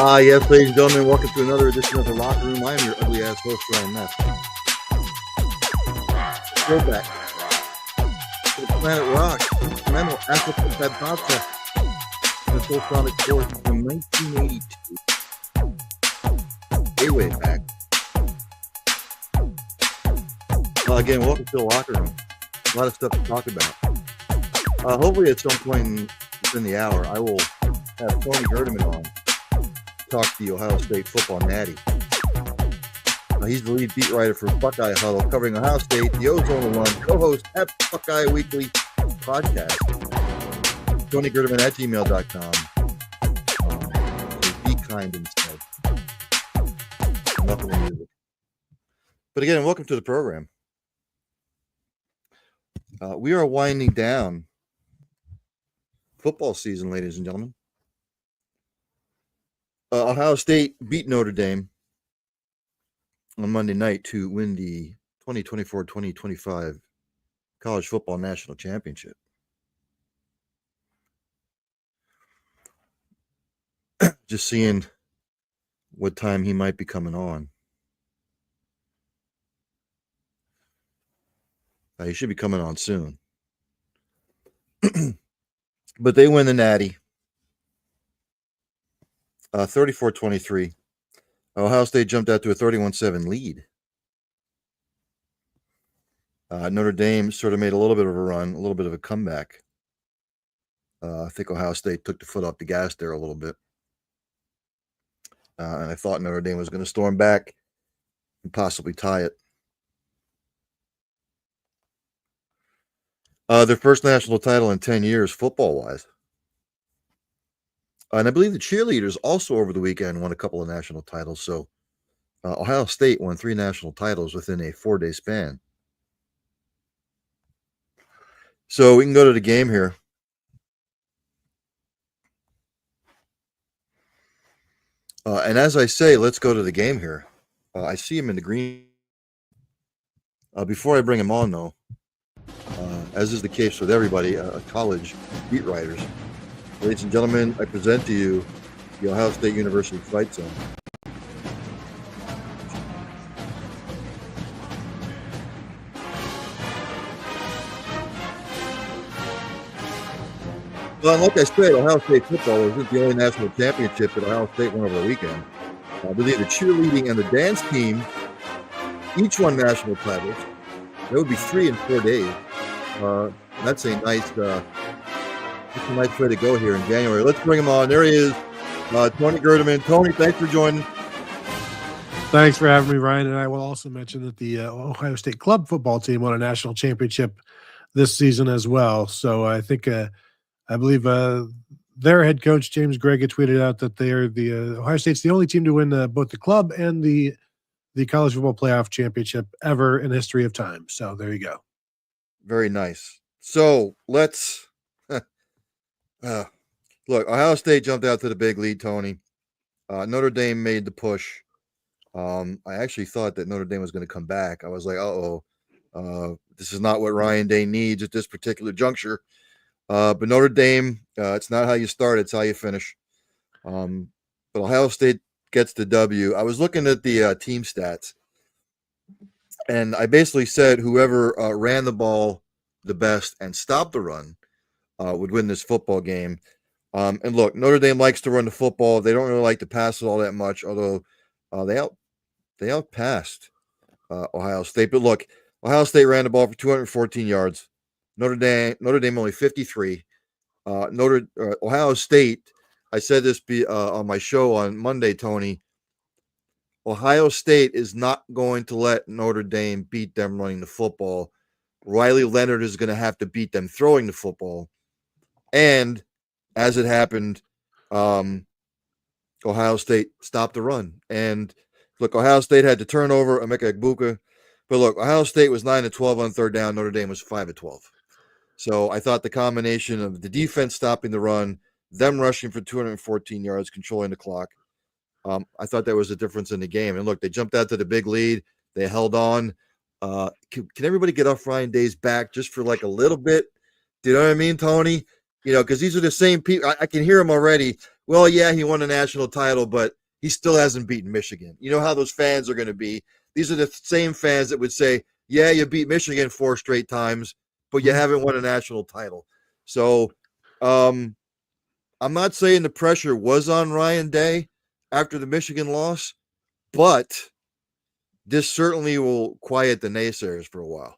Yes, ladies and gentlemen, welcome to another edition of The Locker Room. I'm your ugly-ass host, Ryan Ness. Go back to the Planet Rock, Memo, Africa, Babata, the Soulsonic Force from 1982. Way back. Again, welcome to The Locker Room. A lot of stuff to talk about. Hopefully at some point within the hour, I will have Tony Gerdeman on. Talk to the Ohio State football natty. He's the lead beat writer for Buckeye Huddle, covering Ohio State, the Ozone One, co-host at Buckeye Weekly podcast. Tony Gerdeman at gmail.com. Be kind instead. Enough of the music. But again, welcome to the program. We are winding down football season, ladies and gentlemen. Ohio State beat Notre Dame on Monday night to win the 2024-2025 College Football National Championship. Just seeing what time he might be coming on. He should be coming on soon. But they win the Natty. 34-23. Ohio State jumped out to a 31-7 lead. Notre Dame sort of made a little bit of a run, a little bit of a comeback. I think Ohio State took the foot off the gas there a little bit. And I thought Notre Dame was going to storm back and possibly tie it. Their first national title in 10 years, football-wise. And I believe the cheerleaders also over the weekend won a couple of national titles. So Ohio State won 3 national titles within a 4-day span. So we can go to the game here. And as I say, let's go to the game here. I see him in the green. Before I bring him on, though, as is the case with everybody, college beat writers. Ladies and gentlemen, I present to you the Ohio State University Fight Zone. Well, like I said, Ohio State football isn't the only national championship that Ohio State won over the weekend. I believe the cheerleading and the dance team each won national titles. That would be 3 in 4 days. That's a nice way to go here in January. Let's bring him on. There he is, Tony Gerdeman. Tony, thanks for joining. Thanks for having me, Ryan. And I will also mention that the Ohio State club football team won a national championship this season as well. So I think, I believe their head coach, James Gregg, tweeted out that they are Ohio State's the only team to win both the club and the college football playoff championship ever in the history of time. So there you go. Very nice. So let's look. Ohio State jumped out to the big lead, Tony. Notre Dame made the push. I actually thought that Notre Dame was going to come back. I was like, this is not what Ryan Day needs at this particular juncture. But Notre Dame, it's not how you start, it's how you finish. But Ohio State gets the W. I was looking at the team stats, and I basically said whoever ran the ball the best and stopped the run would win this football game. And look, Notre Dame likes to run the football. They don't really like to pass it all that much, although they outpassed Ohio State. But look, Ohio State ran the ball for 214 yards. Notre Dame only 53. Ohio State, I said this on my show on Monday, Tony. Ohio State is not going to let Notre Dame beat them running the football. Riley Leonard is going to have to beat them throwing the football. And as it happened, Ohio State stopped the run. And look, Ohio State had to turn over Emeka Egbuka. But look, Ohio State was 9-12 on third down. Notre Dame was 5-12. So I thought the combination of the defense stopping the run, them rushing for 214 yards, controlling the clock, I thought that was a difference in the game. And look, they jumped out to the big lead. They held on. Can everybody get off Ryan Day's back just for like a little bit? Do you know what I mean, Tony? You know, because these are the same people. I can hear them already. well, yeah, he won a national title, but he still hasn't beaten Michigan. You know how those fans are going to be. These are the same fans that would say, yeah, you beat Michigan 4 straight times, but you haven't won a national title. So I'm not saying the pressure was on Ryan Day after the Michigan loss, but this certainly will quiet the naysayers for a while.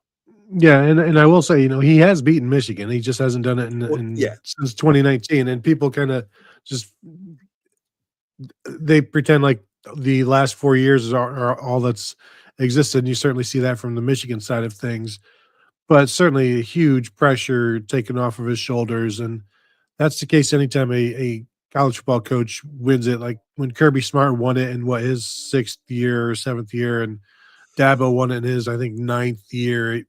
Yeah, and I will say, he has beaten Michigan. He just hasn't done it Well, yeah. since 2019, and people kinda just they pretend like the last 4 years are all that's existed, and you certainly see that from the Michigan side of things, but certainly a huge pressure taken off of his shoulders, and that's the case anytime a college football coach wins it, like when Kirby Smart won it in his 6th year or 7th year, and Dabo won it in his, I think, 9th year. It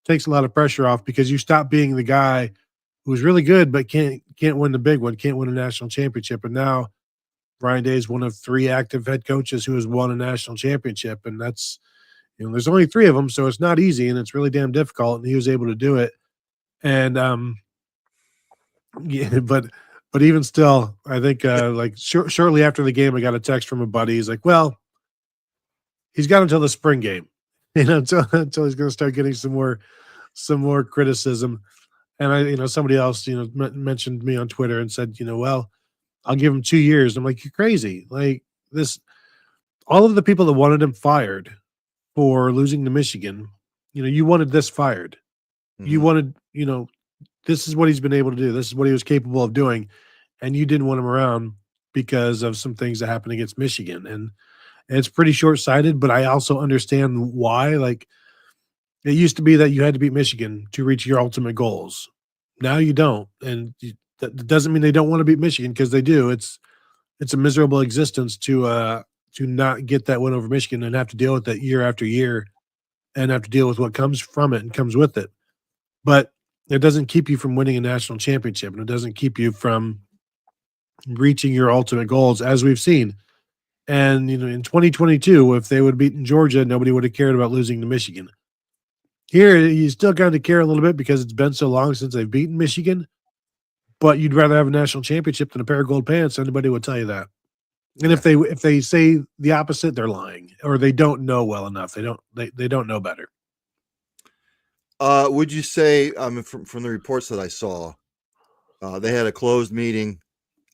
takes a lot of pressure off because you stop being the guy who's really good but can't win the big one, can't win a national championship. And now Ryan Day is one of 3 active head coaches who has won a national championship, and that's there's only 3 of them, so it's not easy and it's really damn difficult. And he was able to do it. And yeah, but even still, I think like shortly after the game, I got a text from a buddy. He's like, "Well, he's got until the spring game, until he's going to start getting some more criticism." And somebody else, mentioned me on Twitter and said, "Well, I'll give him 2 years." I'm like, "You're crazy!" Like this, all of the people that wanted him fired for losing to Michigan, you wanted this fired. You Mhm. wanted, this is what he's been able to do. This is what he was capable of doing, and you didn't want him around because of some things that happened against Michigan. And it's pretty short-sighted, but I also understand why. Like, it used to be that you had to beat Michigan to reach your ultimate goals. Now you don't, and that doesn't mean they don't want to beat Michigan, because they do. It's a miserable existence to not get that win over Michigan and have to deal with that year after year, and have to deal with what comes from it and comes with it. But it doesn't keep you from winning a national championship, and it doesn't keep you from reaching your ultimate goals, as we've seen. And in 2022, if they would have beaten Georgia, nobody would have cared about losing to Michigan. Here, you still kind of care a little bit because it's been so long since they've beaten Michigan, but you'd rather have a national championship than a pair of gold pants. Anybody would tell you that. And Yeah. if they say the opposite, they're lying, or they don't know well enough. They don't know better. Would you say, from the reports that I saw, they had a closed meeting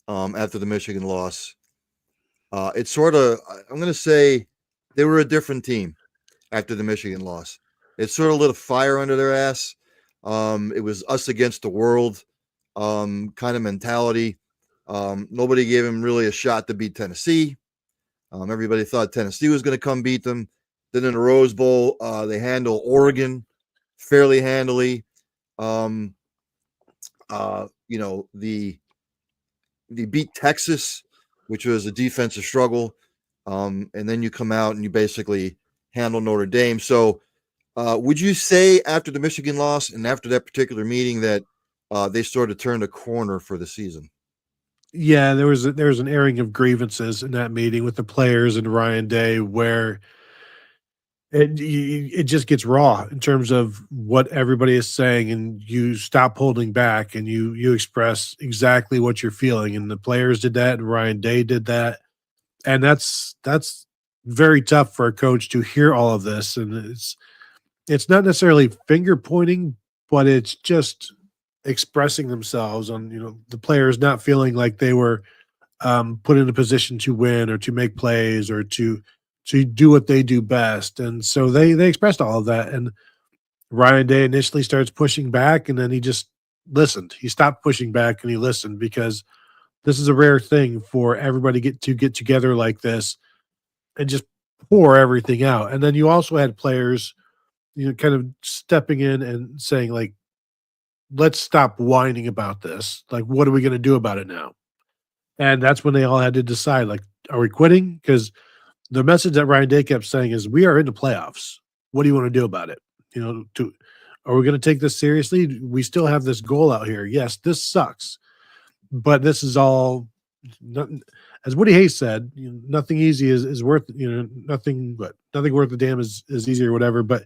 after the Michigan loss? It's sort of, I'm going to say, they were a different team after the Michigan loss. It sort of lit a fire under their ass. It was us against the world kind of mentality. Nobody gave him really a shot to beat Tennessee. Everybody thought Tennessee was going to come beat them. Then in the Rose Bowl, they handle Oregon fairly handily. They beat Texas, which was a defensive struggle. And then you come out and you basically handle Notre Dame. So would you say after the Michigan loss and after that particular meeting that they sort of turned a corner for the season? Yeah, there was an airing of grievances in that meeting with the players and Ryan Day, where it just gets raw in terms of what everybody is saying, and you stop holding back and you express exactly what you're feeling. And the players did that, and Ryan Day did that, and that's very tough for a coach to hear all of this. And it's not necessarily finger pointing, but it's just expressing themselves on the players not feeling like they were put in a position to win or to make plays or to do what they do best. And so they expressed all of that. And Ryan Day initially starts pushing back, and then he just listened. He stopped pushing back and he listened, because this is a rare thing for everybody to get together like this and just pour everything out. And then you also had players, kind of stepping in and saying, like, let's stop whining about this. Like, what are we going to do about it now? And that's when they all had to decide, like, are we quitting? Because the message that Ryan Day kept saying is, we are in the playoffs. What do you want to do about it? Are we going to take this seriously? We still have this goal out here. Yes, this sucks, but this is all, as Woody Hayes said, nothing easy is worth, nothing worth a damn is easy or whatever. But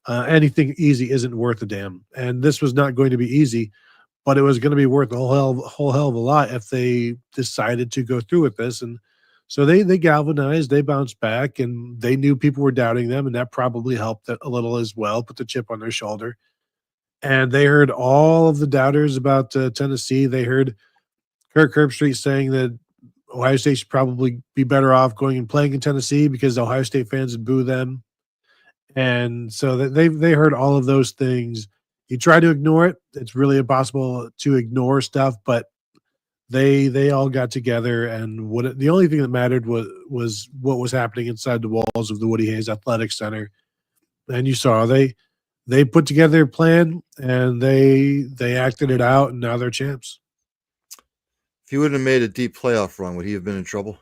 anything easy isn't worth a damn. And this was not going to be easy. but it was going to be worth a whole hell of a lot if they decided to go through with this. And so they galvanized, they bounced back, and they knew people were doubting them, and that probably helped a little as well, put the chip on their shoulder. And they heard all of the doubters about Tennessee. They heard Kirk Herbstreit saying that Ohio State should probably be better off going and playing in Tennessee because the Ohio State fans would boo them. And so they heard all of those things. You try to ignore it; it's really impossible to ignore stuff. But they all got together, and the only thing that mattered was what was happening inside the walls of the Woody Hayes Athletic Center. And you saw they put together a plan, and they acted it out, and now they're champs. If he wouldn't have made a deep playoff run, would he have been in trouble?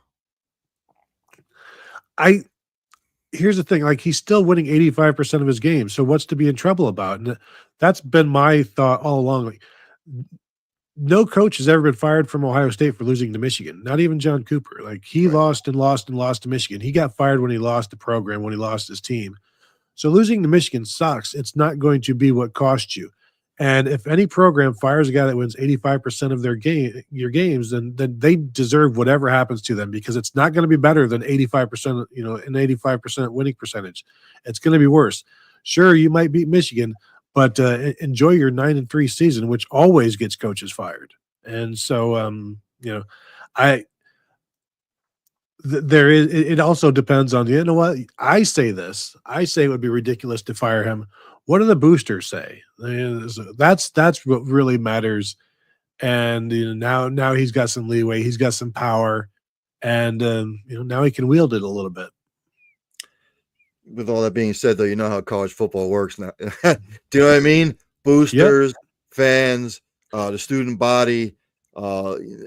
Here's the thing, like, he's still winning 85% of his games. So what's to be in trouble about? And that's been my thought all along. Like, no coach has ever been fired from Ohio State for losing to Michigan. Not even John Cooper. Like, he lost and lost and lost to Michigan. He got fired when he lost the program, when he lost his team. So losing to Michigan sucks. It's not going to be what cost you. And if any program fires a guy that wins 85% of your games, then they deserve whatever happens to them, because it's not going to be better than 85%, an 85% winning percentage. It's going to be worse. Sure, you might beat Michigan, but enjoy your 9-3 season, which always gets coaches fired. And so, it also depends on, you know what? I say it would be ridiculous to fire him. What do the boosters say? That's what really matters. And now he's got some leeway, he's got some power, and now he can wield it a little bit. With all that being said, though, you know how college football works now. Do you know what I mean? Boosters, fans, the student body,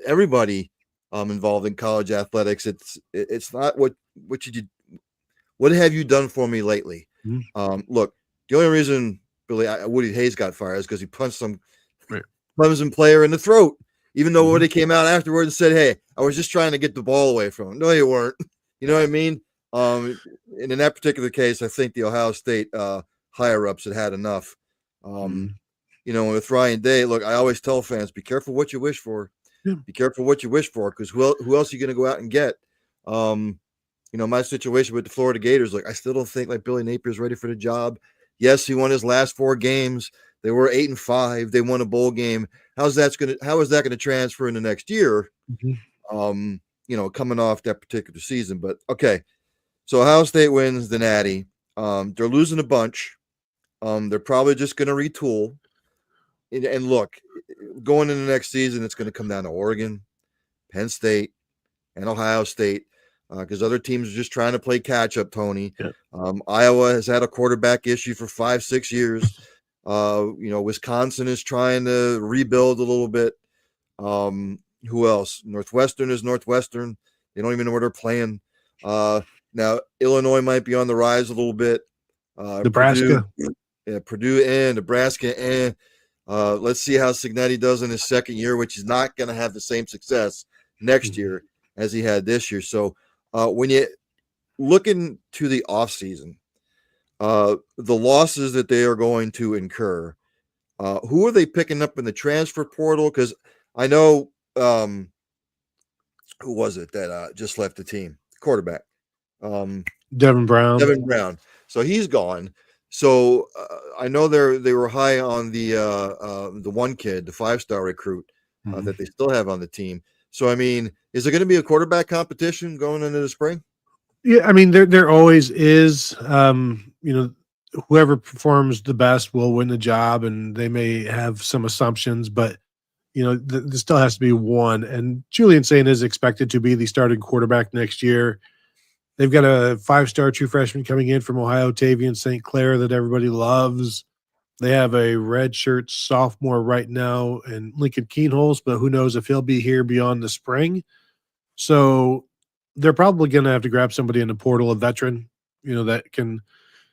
everybody involved in college athletics. It's not what have you done for me lately? Mm-hmm. Look, the only reason Woody Hayes got fired is because he punched some Clemson player in the throat, even though Woody came out afterwards and said, "Hey, I was just trying to get the ball away from him." No, you weren't. You know what I mean? And in that particular case, I think the Ohio State higher-ups had enough. With Ryan Day, look, I always tell fans, be careful what you wish for. Yeah. Be careful what you wish for, because who else are you going to go out and get? My situation with the Florida Gators, I still don't think Billy Napier's ready for the job. Yes, he won his last 4 games. They were 8-5. They won a bowl game. How is that going to transfer in the next year? Mm-hmm. Coming off that particular season. But okay, so Ohio State wins the Natty. They're losing a bunch. They're probably just going to retool. And look, going into the next season, it's going to come down to Oregon, Penn State, and Ohio State, because other teams are just trying to play catch up, Tony. Yeah. Iowa has had a quarterback issue for 5-6 years. Wisconsin is trying to rebuild a little bit. Who else? Northwestern is Northwestern. They don't even know where they're playing. Now, Illinois might be on the rise a little bit. Nebraska. Purdue and Nebraska and let's see how Cignetti does in his second year, which is not going to have the same success next year as he had this year. So when you look into the offseason, the losses that they are going to incur, who are they picking up in the transfer portal? Because I know who was it that just left the team? Quarterback. Devin Brown. So he's gone. So I know they were high on the one kid, the 5-star recruit that they still have on the team. So, I mean, is there going to be a quarterback competition going into the spring? Yeah, I mean, there always is. Whoever performs the best will win the job, and they may have some assumptions, but there still has to be one. And Julian Saint is expected to be the starting quarterback next year. They've got a 5-star true freshman coming in from Ohio, Tavian St. Clair, that everybody loves. They have a redshirt sophomore right now in Lincoln Keenholz, but who knows if he'll be here beyond the spring. So they're probably going to have to grab somebody in the portal, a veteran, that can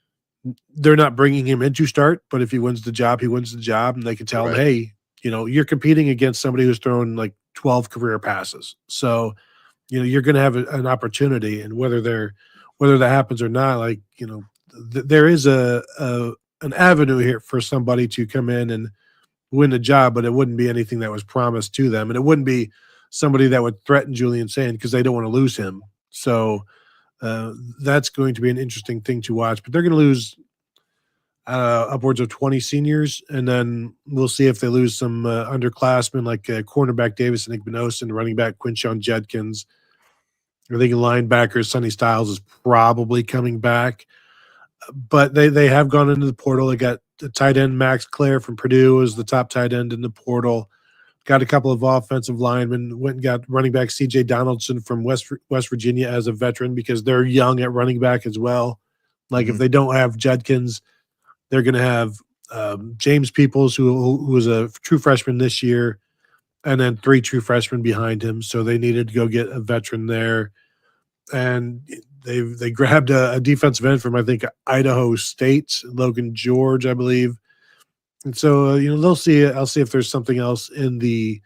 – they're not bringing him in to start, but if he wins the job, he wins the job, and they can tell him, hey, you're competing against somebody who's thrown 12 career passes. So – you're going to have an opportunity, and whether that happens or not, there is an avenue here for somebody to come in and win the job, but it wouldn't be anything that was promised to them, and it wouldn't be somebody that would threaten Julian Sand because they don't want to lose him. So that's going to be an interesting thing to watch. But they're going to lose upwards of 20 seniors, and then we'll see if they lose some underclassmen like cornerback Davis and Igbenogson, running back Quinshon Judkins. I think linebacker Sonny Styles is probably coming back, but they have gone into the portal. They got the tight end Max Clare from Purdue as the top tight end in the portal. Got a couple of offensive linemen. Went and got running back C.J. Donaldson from West Virginia as a veteran because they're young at running back as well. Like if they don't have Judkins, they're going to have James Peoples, who was a true freshman this year, and then 3 true freshmen behind him. So they needed to go get a veteran there. And they grabbed a defensive end from, I think, Idaho State, Logan George, I believe. And so, they'll see. I'll see if there's something else in the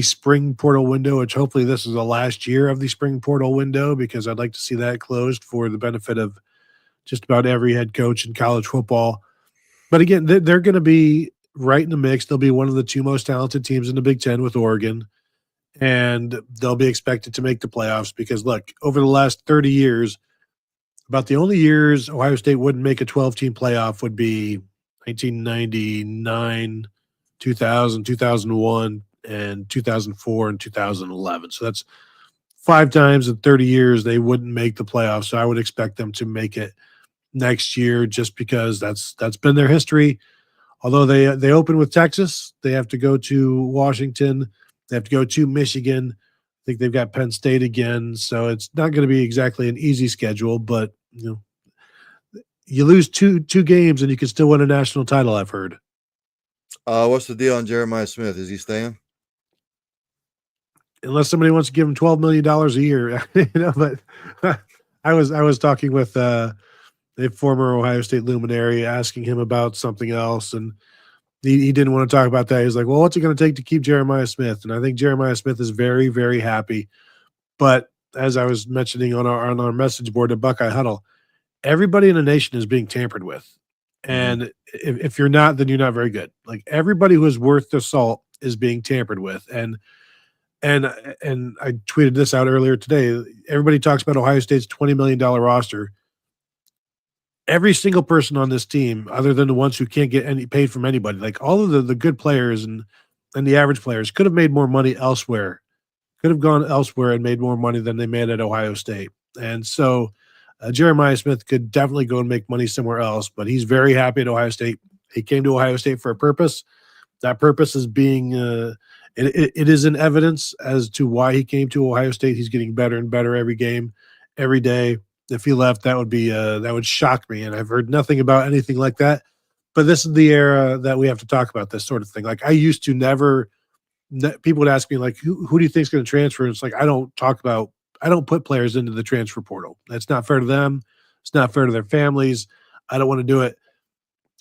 spring portal window, which hopefully this is the last year of the spring portal window, because I'd like to see that closed for the benefit of just about every head coach in college football. But again, they're going to be right in the mix. They'll be one of the 2 most talented teams in the Big Ten with Oregon, and they'll be expected to make the playoffs because, look, over the last 30 years, about the only years Ohio State wouldn't make a 12-team playoff would be 1999, 2000, 2001, and 2004 and 2011. So that's 5 times in 30 years they wouldn't make the playoffs. So I would expect them to make it next year just because that's been their history. Although they open with Texas, they have to go to Washington, they have to go to Michigan. I think they've got Penn State again, so it's not going to be exactly an easy schedule, but you lose two games and you can still win a national title, I've heard. What's the deal on Jeremiah Smith? Is he staying? Unless somebody wants to give him $12 million a year, but I was talking with a former Ohio State luminary asking him about something else, and he didn't want to talk about that. He's like, well, what's it going to take to keep Jeremiah Smith? And I think Jeremiah Smith is very, very happy. But as I was mentioning on our message board at Buckeye Huddle, everybody in the nation is being tampered with. And if you're not, then you're not very good. Like everybody who is worth the salt is being tampered with. And I tweeted this out earlier today. Everybody talks about Ohio State's $20 million roster. Every single person on this team, other than the ones who can't get any paid from anybody, like all of the good players and the average players could have made more money elsewhere, could have gone elsewhere and made more money than they made at Ohio State. And so Jeremiah Smith could definitely go and make money somewhere else, but he's very happy at Ohio State. He came to Ohio State for a purpose. That purpose is being it is in evidence as to why he came to Ohio State. He's getting better and better every game, every day. If he left, that would shock me. And I've heard nothing about anything like that. But this is the era that we have to talk about this sort of thing. Like I used to never. People would ask me like, who do you think is going to transfer? And it's like I don't put players into the transfer portal. That's not fair to them. It's not fair to their families. I don't want to do it.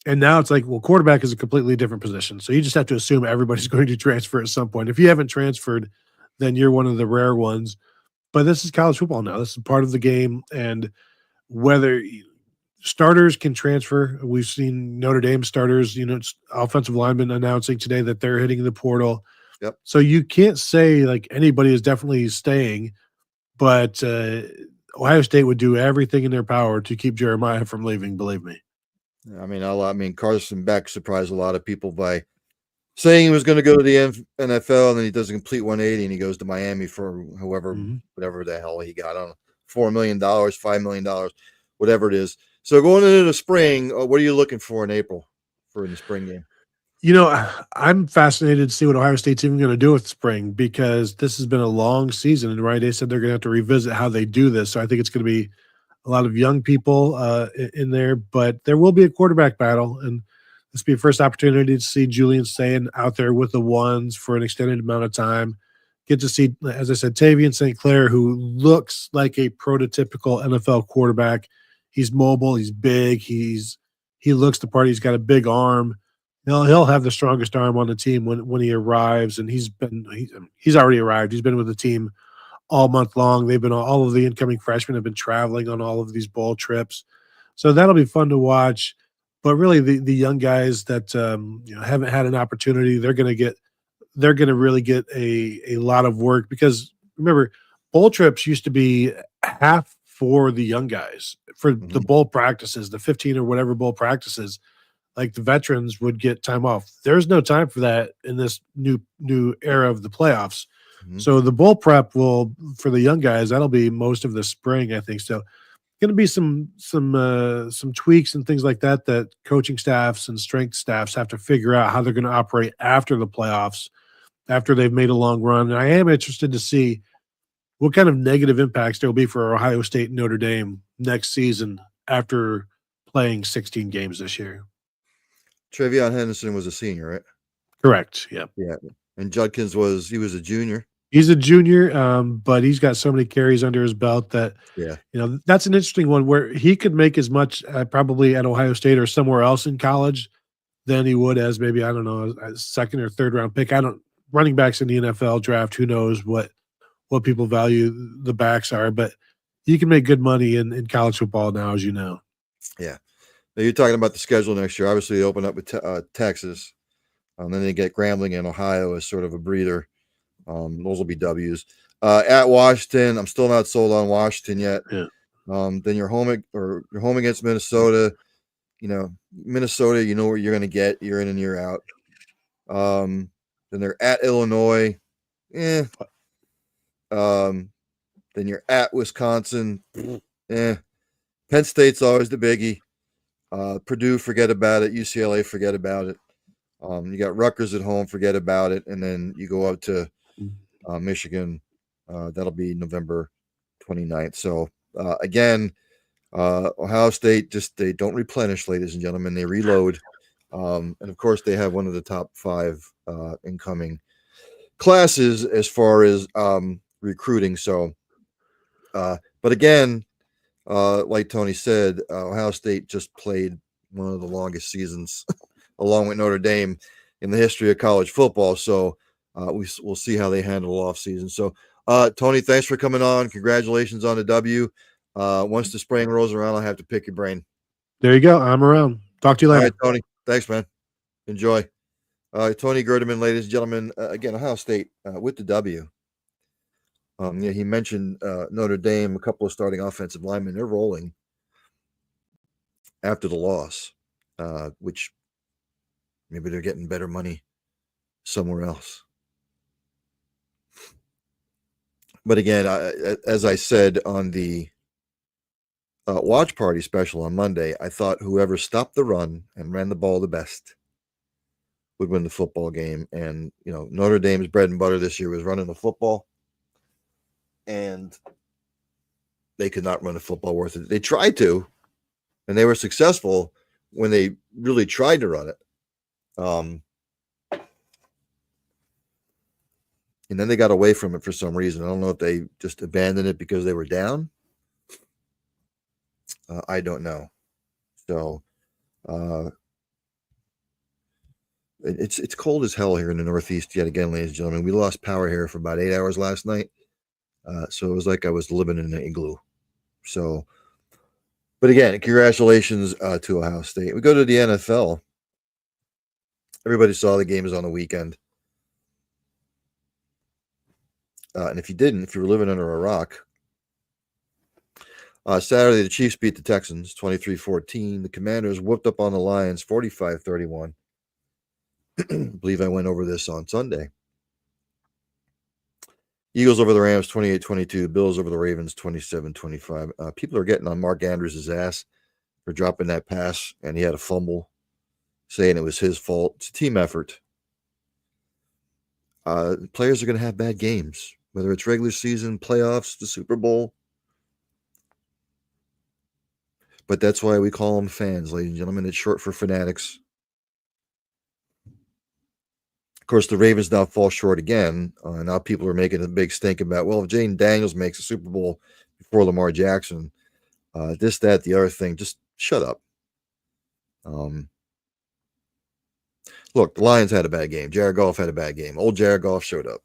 And now it's like, well, quarterback is a completely different position. So you just have to assume everybody's going to transfer at some point. If you haven't transferred, then you're one of the rare ones. But this is college football now. This is part of the game. And whether starters can transfer, we've seen Notre Dame starters, offensive linemen announcing today that they're hitting the portal. Yep. So you can't say like anybody is definitely staying, but Ohio State would do everything in their power to keep Jeremiah from leaving, believe me. I mean, Carson Beck surprised a lot of people by saying he was going to go to the NFL, and then he does a complete 180 and he goes to Miami for whatever the hell he got on $4 million, $5 million, whatever it is. So going into the spring, what are you looking for in April for the spring game? I'm fascinated to see what Ohio State's even going to do with spring because this has been a long season, and Ryan Day said they're going to have to revisit how they do this. So I think it's going to be a lot of young people in there, but there will be a quarterback battle, and this will be the first opportunity to see Julian Sand out there with the ones for an extended amount of time. Get to see, as I said, Tavian St. Clair, who looks like a prototypical NFL quarterback. He's mobile, he's big, he looks the part. He's got a big arm. He'll have the strongest arm on the team when he arrives, and he's already arrived. He's been with the team all month long. They've been all of the incoming freshmen have been traveling on all of these bowl trips, so that'll be fun to watch. but really the young guys that haven't had an opportunity, they're going to really get a lot of work because remember, bowl trips used to be half for the young guys for the Mhm. bowl practices, the 15 or whatever bowl practices. Like the veterans would get time off. There's no time for that in this new era of the playoffs. Mhm. So the bowl prep will for the young guys that'll be most of the spring, I think. So going to be some tweaks and things like that that coaching staffs and strength staffs have to figure out how they're going to operate after the playoffs after they've made a long run. And I am interested to see what kind of negative impacts there will be for Ohio State and Notre Dame next season after playing 16 games this year. Travion Henderson was a senior, right? Correct. Yeah. Yeah. And Judkins was a junior. He's a junior, but he's got so many carries under his belt that Yeah. that's an interesting one where he could make as much probably at Ohio State or somewhere else in college than he would as maybe I don't know a second or third round pick. I don't running backs in the NFL draft. Who knows what people value the backs are, but you can make good money in college football now, as you know. Yeah. Now you're talking about the schedule next year. Obviously, they open up with Texas. Then they get Grambling and Ohio as sort of a breather. Those will be W's. At Washington, I'm still not sold on Washington yet. Yeah. Then you're home against Minnesota. Minnesota, you know what you're going to get year in and year out. Then they're at Illinois. Then you're at Wisconsin. Penn State's always the biggie. Purdue, forget about it. UCLA, forget about it. You got Rutgers at home, forget about it. And then you go up to Michigan. That'll be November 29th. So, again, Ohio State they don't replenish, ladies and gentlemen. They reload. And, of course, they have one of the top 5 incoming classes as far as recruiting. So, but again, like Tony said, Ohio State just played one of the longest seasons along with Notre Dame in the history of college football. So we'll see how they handle off season. So Tony, thanks for coming on. Congratulations on the W. Once the spring rolls around, I'll have to pick your brain. There you go. I'm around. Talk to you later. All right, Tony. Thanks, man. Enjoy. Tony Gerdeman, ladies and gentlemen. Again, Ohio State with the W. He mentioned Notre Dame, a couple of starting offensive linemen. They're rolling after the loss, which maybe they're getting better money somewhere else. But again, as I said on the watch party special on Monday, I thought whoever stopped the run and ran the ball the best would win the football game. And, Notre Dame's bread and butter this year was running the football. And they could not run a football worth it. They tried to, and they were successful when they really tried to run it. And then they got away from it for some reason. I don't know if they just abandoned it because they were down. I don't know. So it's cold as hell here in the Northeast yet again, ladies and gentlemen. We lost power here for about 8 hours last night. So it was like I was living in an igloo. So, but again, congratulations to Ohio State. We go to the NFL. Everybody saw the games on the weekend. And if you didn't, if you were living under a rock, Saturday, the Chiefs beat the Texans 23-14. The Commanders whooped up on the Lions 45-31. I believe I went over this on Sunday. Eagles over the Rams 28-22. Bills over the Ravens 27-25. People are getting on Mark Andrews' ass for dropping that pass, and he had a fumble, saying it was his fault. It's a team effort. Players are going to have bad games, whether it's regular season, playoffs, the Super Bowl. But that's why we call them fans, ladies and gentlemen. It's short for fanatics. Of course, the Ravens now fall short again. Now people are making a big stink about, well, if Jaden Daniels makes a Super Bowl before Lamar Jackson, this, that, the other thing, just shut up. Look, the Lions had a bad game. Jared Goff had a bad game. Old Jared Goff showed up.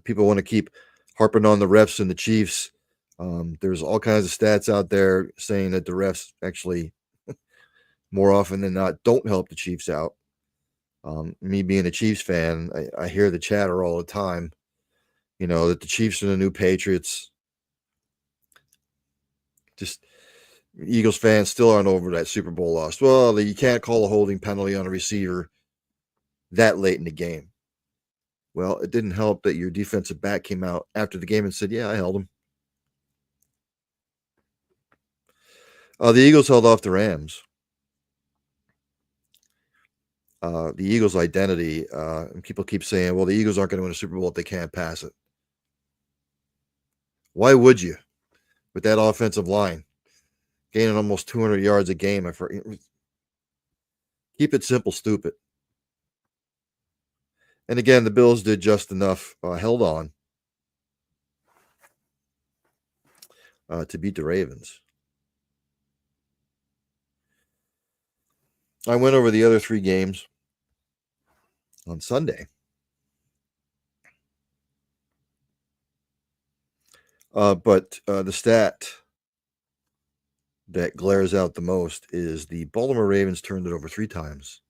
People want to keep harping on the refs and the Chiefs. There's all kinds of stats out there saying that the refs actually more often than not don't help the Chiefs out. Me being a Chiefs fan, I hear the chatter all the time, that the Chiefs are the new Patriots. Just Eagles fans still aren't over that Super Bowl loss. Well, you can't call a holding penalty on a receiver that late in the game. Well, it didn't help that your defensive back came out after the game and said, yeah, I held him. The Eagles held off the Rams. The Eagles' identity, and people keep saying, well, the Eagles aren't going to win a Super Bowl if they can't pass it. Why would you? With that offensive line, gaining almost 200 yards a game. Keep it simple, stupid. And again, the Bills did just enough, held on to beat the Ravens. I went over the other 3 games on Sunday. But the stat that glares out the most is the Baltimore Ravens turned it over 3 times.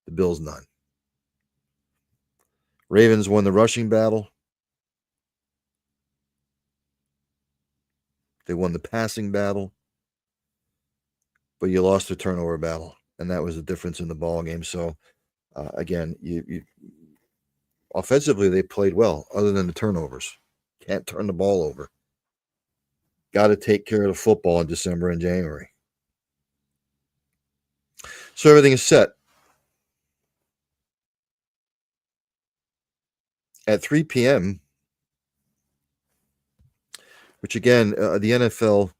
The Bills, none. Ravens won the rushing battle. They won the passing battle. But you lost the turnover battle. And that was the difference in the ball game. So, again, you offensively, they played well, other than the turnovers. Can't turn the ball over. Got to take care of the football in December and January. So everything is set. At 3 p.m., which again, the NFL,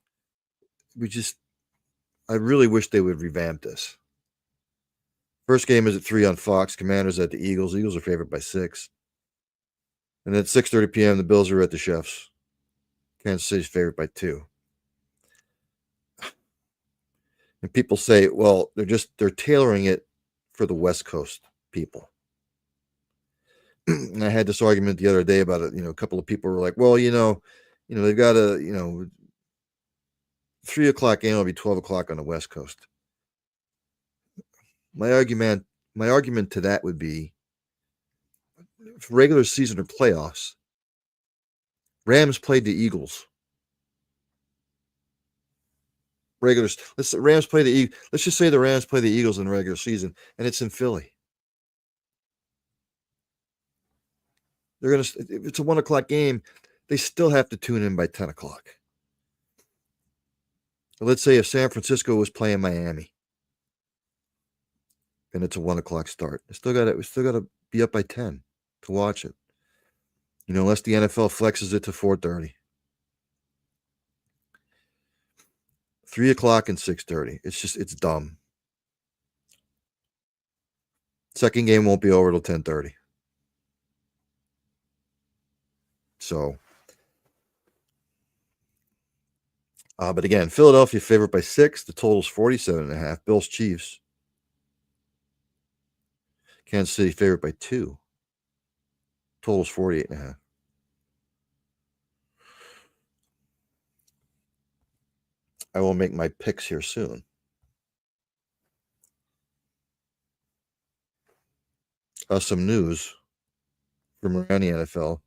I really wish they would revamp this. First game is at 3 on Fox. Commanders at the Eagles. Eagles are favored by 6. And then at 6:30 p.m., the Bills are at the Chiefs. Kansas City's favored by 2. And people say, well, they're tailoring it for the West Coast people. And I had this argument the other day about it. A couple of people were like, well, they've got a, 3 o'clock game will be 12 o'clock on the West Coast. My argument to that would be, regular season or playoffs, Rams played the Eagles. Rams play the Eagles. Let's just say the Rams play the Eagles in the regular season, and it's in Philly. If it's a 1 o'clock game, they still have to tune in by 10 o'clock. Let's say if San Francisco was playing Miami, and it's a 1 o'clock start, we still got to be up by 10 to watch it. Unless the NFL flexes it to 4:30. 3 o'clock and 6:30. It's dumb. Second game won't be over till 10:30. So, but again, Philadelphia favored by 6. The total's 47.5. Bills Chiefs. Kansas City favored by 2. Total's 48.5. I will make my picks here soon. Some news from around the NFL.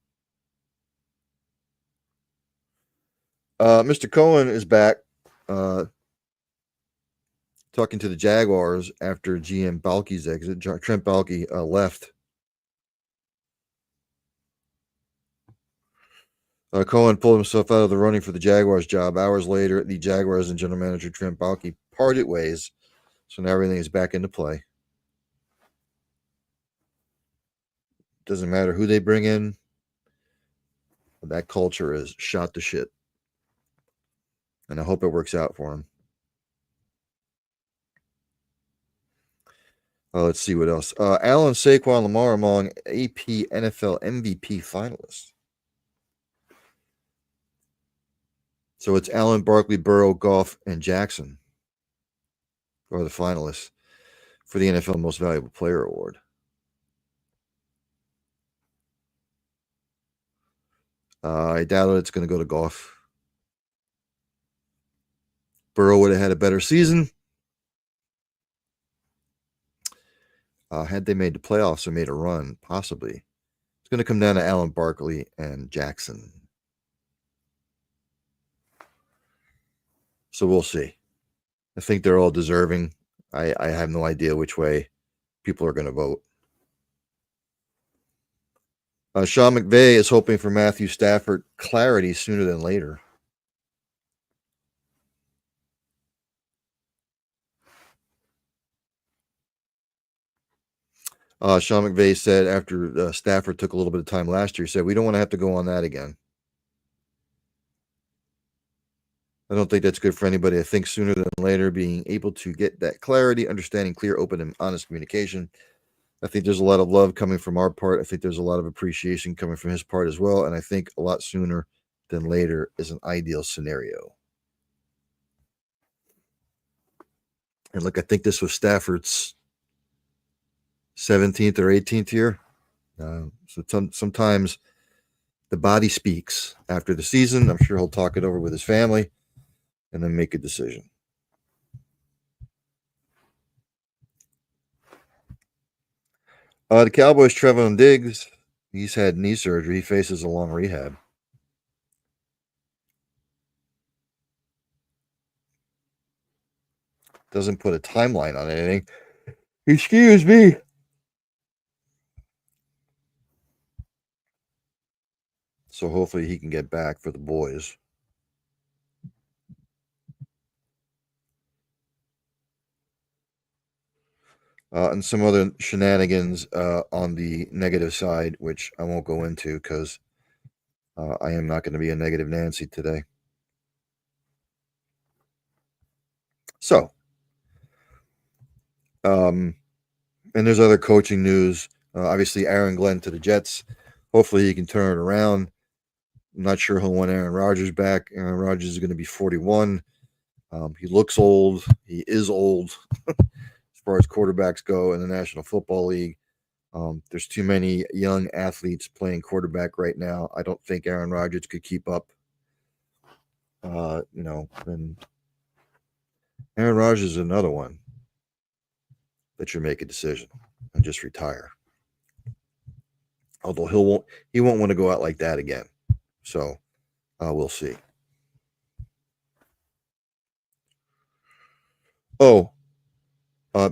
Mr. Cohen is back talking to the Jaguars after GM Baalke's exit. Trent Baalke left. Cohen pulled himself out of the running for the Jaguars job. Hours later, the Jaguars and general manager Trent Baalke parted ways. So now everything is back into play. Doesn't matter who they bring in. That culture is shot to shit. And I hope it works out for him. Let's see what else. Allen, Saquon, Lamar among AP NFL MVP finalists. So it's Allen, Barkley, Burrow, Goff, and Jackson are the finalists for the NFL Most Valuable Player Award. I doubt it's going to go to Goff. Burrow would have had a better season. Had they made the playoffs or made a run, possibly. It's going to come down to Allen Barkley and Jackson. So we'll see. I think they're all deserving. I have no idea which way people are going to vote. Sean McVay is hoping for Matthew Stafford clarity sooner than later. Sean McVay said after Stafford took a little bit of time last year, he said, we don't want to have to go on that again. I don't think that's good for anybody. I think sooner than later, being able to get that clarity, understanding clear, open, and honest communication. I think there's a lot of love coming from our part. I think there's a lot of appreciation coming from his part as well. And I think a lot sooner than later is an ideal scenario. And look, I think this was Stafford's 17th or 18th year. So sometimes the body speaks after the season. I'm sure he'll talk it over with his family and then make a decision. The Cowboys, Trevon Diggs, he's had knee surgery. He faces a long rehab. Doesn't put a timeline on anything. Excuse me. So hopefully he can get back for the boys. And some other shenanigans on the negative side, which I won't go into because I am not going to be a negative Nancy today. So, and there's other coaching news. Obviously, Aaron Glenn to the Jets. Hopefully he can turn it around. I'm not sure he'll want Aaron Rodgers back. Aaron Rodgers is going to be 41. He looks old. He is old as far as quarterbacks go in the National Football League. There's too many young athletes playing quarterback right now. I don't think Aaron Rodgers could keep up. And Aaron Rodgers is another one that should make a decision and just retire. Although he won't want to go out like that again. So we'll see. Oh,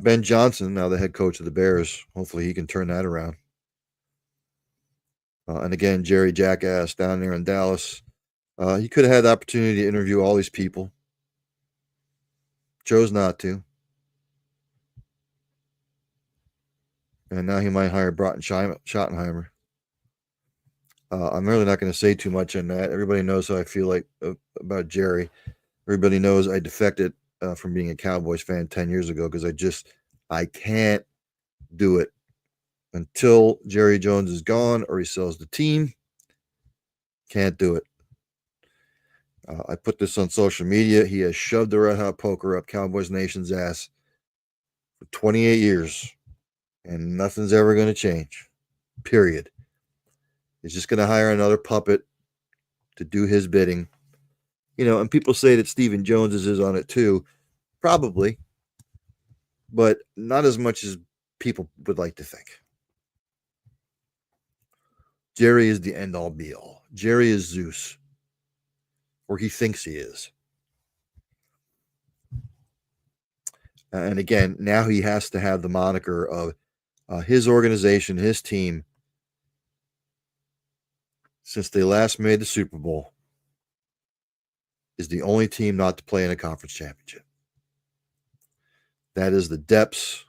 Ben Johnson, now the head coach of the Bears. Hopefully he can turn that around. And again, Jerry Jackass down there in Dallas. He could have had the opportunity to interview all these people. Chose not to. And now he might hire Broughton Schottenheimer. I'm really not going to say too much on that. Everybody knows how I feel like about Jerry. Everybody knows I defected from being a Cowboys fan 10 years ago because I can't do it until Jerry Jones is gone or he sells the team. Can't do it. I put this on social media. He has shoved the Red Hot Poker up Cowboys Nation's ass for 28 years, and nothing's ever going to change. Period. He's just going to hire another puppet to do his bidding. And people say that Stephen Jones is on it too. Probably. But not as much as people would like to think. Jerry is the end-all be-all. Jerry is Zeus. Or he thinks he is. And again, now he has to have the moniker of his organization, his team, since they last made the Super Bowl, is the only team not to play in a conference championship. That is the depths,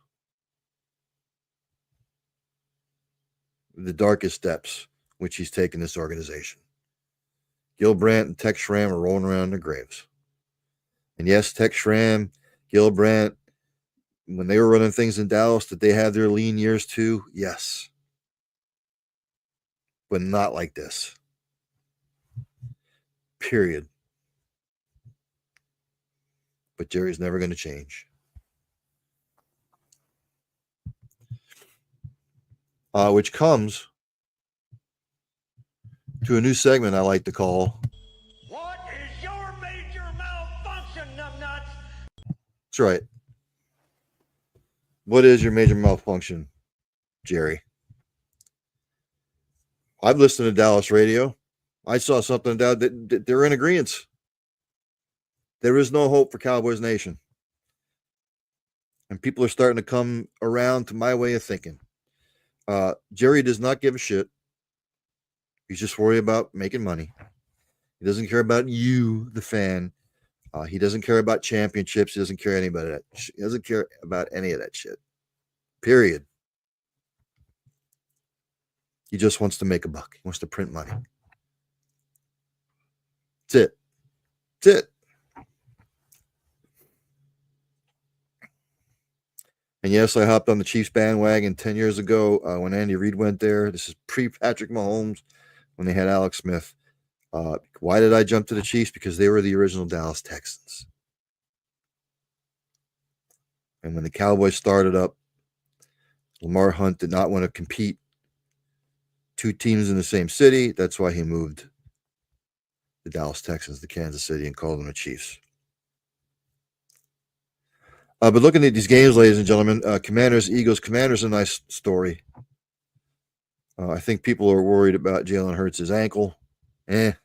the darkest depths, which he's taken this organization. Gil Brandt and Tex Schramm are rolling around in their graves. And yes, Tex Schramm, Gil Brandt, when they were running things in Dallas, did they have their lean years too? Yes. But not like this. Period. But Jerry's never going to change. Which comes to a new segment I like to call What is your major malfunction, numbnuts? That's right. What is your major malfunction? Jerry. I've listened to Dallas radio. I saw something that they're in agreement. There is no hope for Cowboys Nation. And people are starting to come around to my way of thinking. Jerry does not give a shit. He's just worried about making money. He doesn't care about you, the fan. He doesn't care about championships. He doesn't care anybody that. He doesn't care about any of that shit. Period. He just wants to make a buck. He wants to print money. That's it. That's it. And yes, I hopped on the Chiefs bandwagon 10 years ago when Andy Reid went there. This is pre-Patrick Mahomes when they had Alex Smith. Why did I jump to the Chiefs? Because they were the original Dallas Texans. And when the Cowboys started up, Lamar Hunt did not want to compete two teams in the same city. That's why he moved the Dallas Texans to Kansas City and called them the Chiefs. But looking at these games, ladies and gentlemen, Commanders, Eagles. Commanders, a nice story. I think people are worried about Jalen Hurts' ankle. As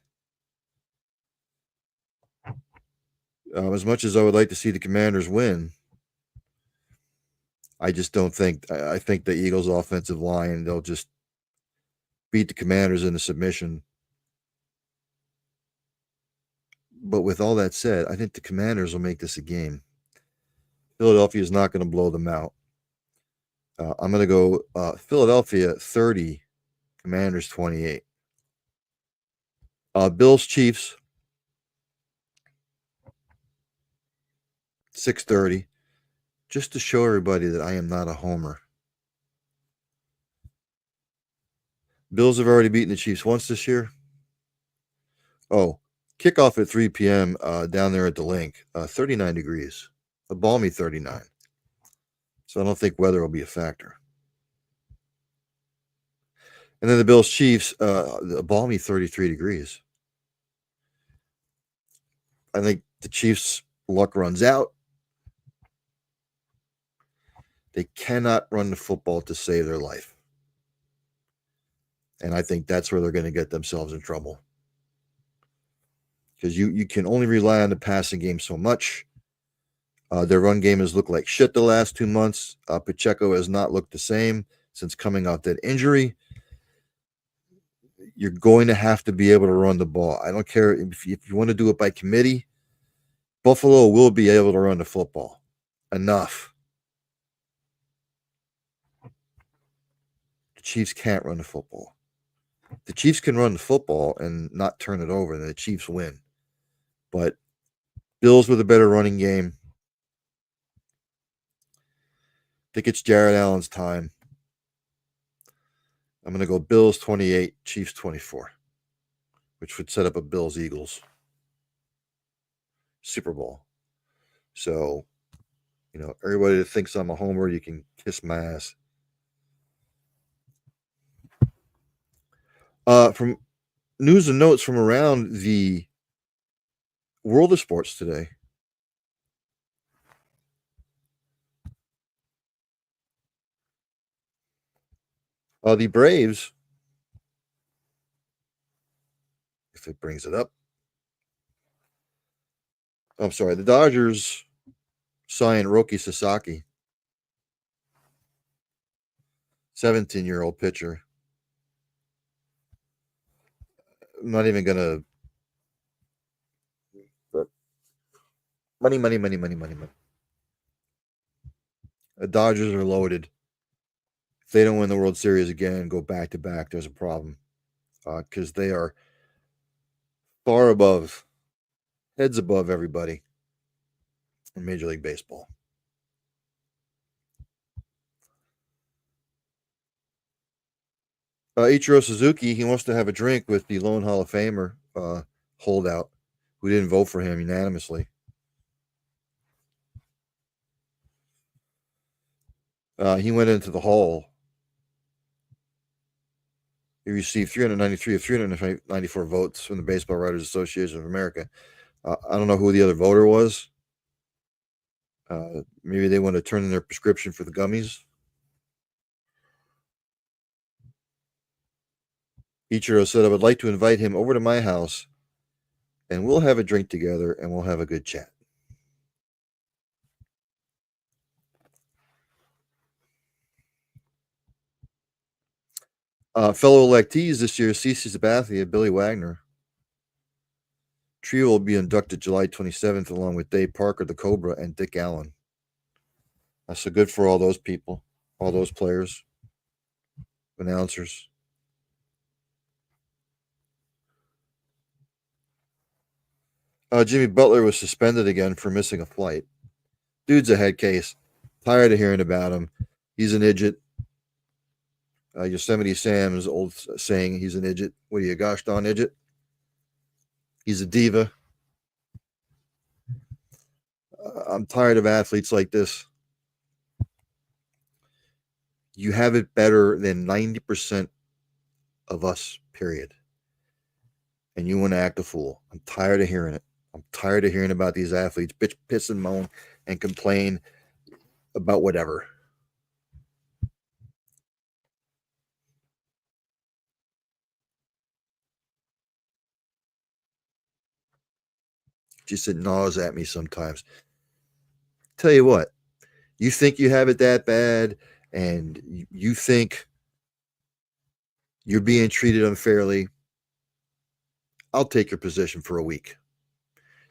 much as I would like to see the Commanders win, I just don't think. I think the Eagles' offensive line, they'll just beat the Commanders in a submission. But with all that said, I think the Commanders will make this a game. Philadelphia is not going to blow them out. I'm going to go Philadelphia 30, Commanders 28. Bills Chiefs 6:30. Just to show everybody that I am not a homer. Bills have already beaten the Chiefs once this year. Oh, kickoff at 3 p.m. Down there at the Link. 39 degrees. A balmy 39. So I don't think weather will be a factor. And then the Bills Chiefs, a balmy 33 degrees. I think the Chiefs' luck runs out. They cannot run the football to save their life. And I think that's where they're going to get themselves in trouble. Because you can only rely on the passing game so much. Their run game has looked like shit the last 2 months. Pacheco has not looked the same since coming off that injury. You're going to have to be able to run the ball. I don't care if you want to do it by committee. Buffalo will be able to run the football. Enough. The Chiefs can't run the football. The Chiefs can run the football and not turn it over, and the Chiefs win. But Bills with a better running game. I think it's Jared Allen's time. I'm going to go Bills 28, Chiefs 24, which would set up a Bills-Eagles Super Bowl. So, everybody that thinks I'm a homer, you can kiss my ass. From news and notes from around the world of sports today. The Braves, if it brings it up. I'm sorry, the Dodgers signed Roki Sasaki, 17-year-old pitcher. I'm not even going to. Money. The Dodgers are loaded. If they don't win the World Series again and go back-to-back, there's a problem. Because they are far above, heads above everybody in Major League Baseball. Ichiro Suzuki, he wants to have a drink with the lone Hall of Famer holdout who didn't vote for him unanimously. He went into the hall. He received 393 of 394 votes from the Baseball Writers Association of America. I don't know who the other voter was. Maybe they want to turn in their prescription for the gummies. Ichiro said, I would like to invite him over to my house and we'll have a drink together and we'll have a good chat. Fellow electees this year, CC Sabathia, Billy Wagner. Trio will be inducted July 27th along with Dave Parker, the Cobra, and Dick Allen. That's so good for all those people, all those players, announcers. Jimmy Butler was suspended again for missing a flight. Dude's a head case. Tired of hearing about him. He's an idiot. Yosemite Sam's old saying, he's an idiot. What are you, gosh darn idiot? He's a diva. I'm tired of athletes like this. You have it better than 90% of us, period. And you want to act a fool. I'm tired of hearing it. I'm tired of hearing about these athletes bitch, piss, and moan and complain about whatever. Just it gnaws at me sometimes. Tell you what, you think you have it that bad and you think you're being treated unfairly, I'll take your position for a week.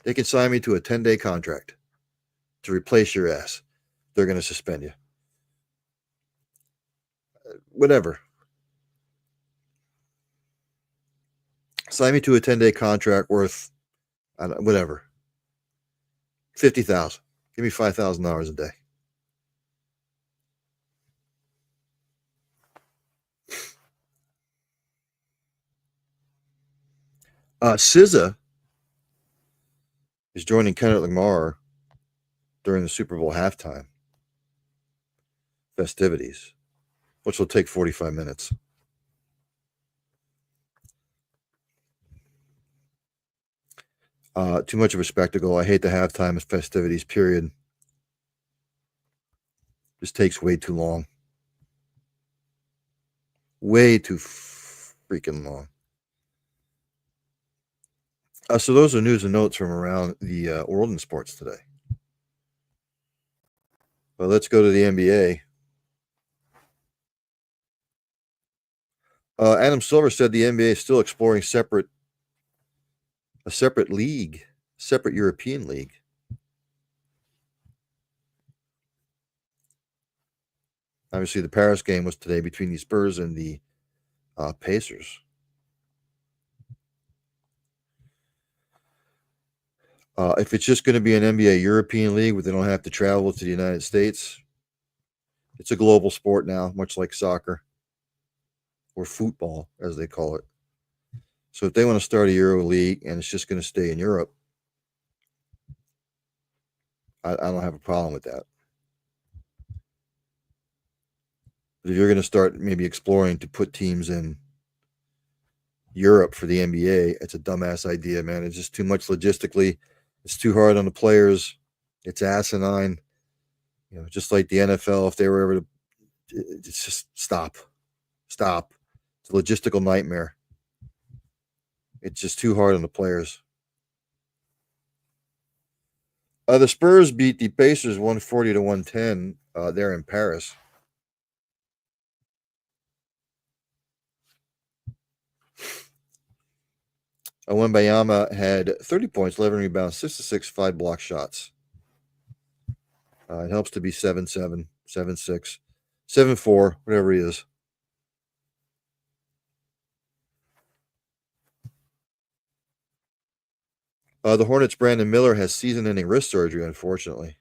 They can sign me to a 10-day contract to replace your ass. They're going to suspend you. Whatever. Sign me to a 10-day contract worth, whatever, $50,000. Give me $5,000 a day. SZA is joining Kendrick Lamar during the Super Bowl halftime festivities, which will take 45 minutes. Too much of a spectacle. I hate the halftime festivities, period. This takes way too long. Way too freaking long. So those are news and notes from around the world in sports today. Well, let's go to the NBA. Adam Silver said the NBA is still exploring a separate league, separate European league. Obviously, the Paris game was today between the Spurs and the Pacers. If it's just going to be an NBA European league where they don't have to travel to the United States, it's a global sport now, much like soccer or football, as they call it. So if they want to start a Euro league and it's just going to stay in Europe, I don't have a problem with that. But if you're going to start maybe exploring to put teams in Europe for the NBA, it's a dumbass idea, man. It's just too much logistically. It's too hard on the players. It's asinine. You know, just like the NFL, if they were ever to, it's just stop. It's a logistical nightmare. It's just too hard on the players. The Spurs beat the Pacers 140-110 there in Paris. Wembanyama had 30 points, 11 rebounds, 6 assists, 5 block shots. It helps to be 7-7, 7-6, 7-4, whatever he is. The Hornets' Brandon Miller has season-ending wrist surgery, unfortunately.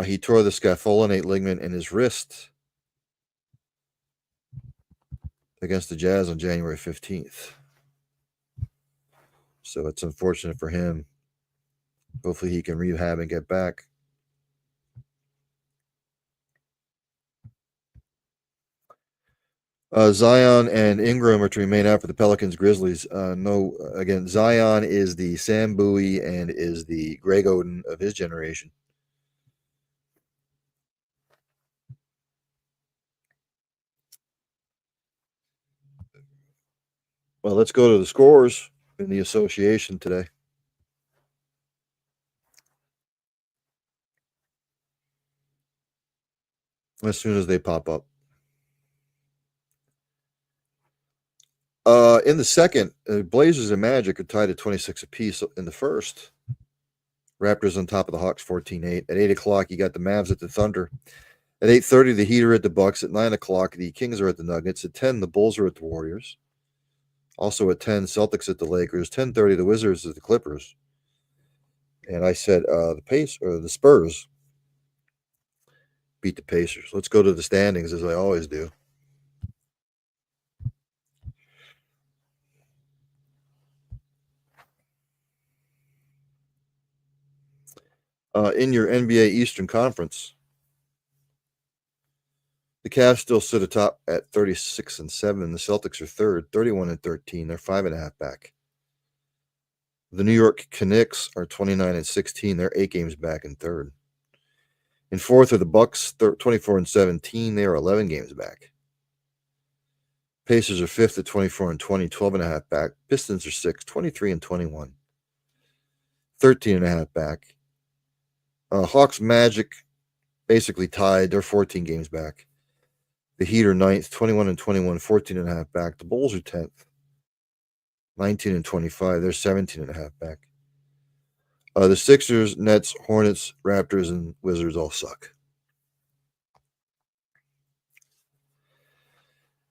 He tore the scapholinate ligament in his wrist against the Jazz on January 15th. So it's unfortunate for him. Hopefully he can rehab and get back. Zion and Ingram are to remain out for the Pelicans Grizzlies. No, again, Zion is the Sam Bowie and is the Greg Oden of his generation. Well, let's go to the scores in the association today. As soon as they pop up. In the second, Blazers and Magic are tied at 26 apiece in the first. Raptors on top of the Hawks 14-8. At 8 o'clock, you got the Mavs at the Thunder. At 8:30, the Heat are at the Bucks. At 9 o'clock, the Kings are at the Nuggets. At 10, the Bulls are at the Warriors. Also at 10, Celtics at the Lakers. 10:30, the Wizards at the Clippers. And I said the Spurs beat the Pacers. Let's go to the standings as I always do. In your NBA Eastern Conference, the Cavs still sit atop at 36-7. The Celtics are third, 31-13. They're 5.5 back. The New York Knicks are 29-16. They're 8 games back in third. In fourth are the Bucks, 24-17. They are 11 games back. Pacers are fifth at 24-20, 12.5 back. Pistons are sixth, 23-21, 13.5 back. Hawks Magic basically tied. They're 14 games back. The Heat are ninth, 21-21, 14.5 back. The Bulls are 10th, 19-25. They're 17.5 back. The Sixers, Nets, Hornets, Raptors, and Wizards all suck.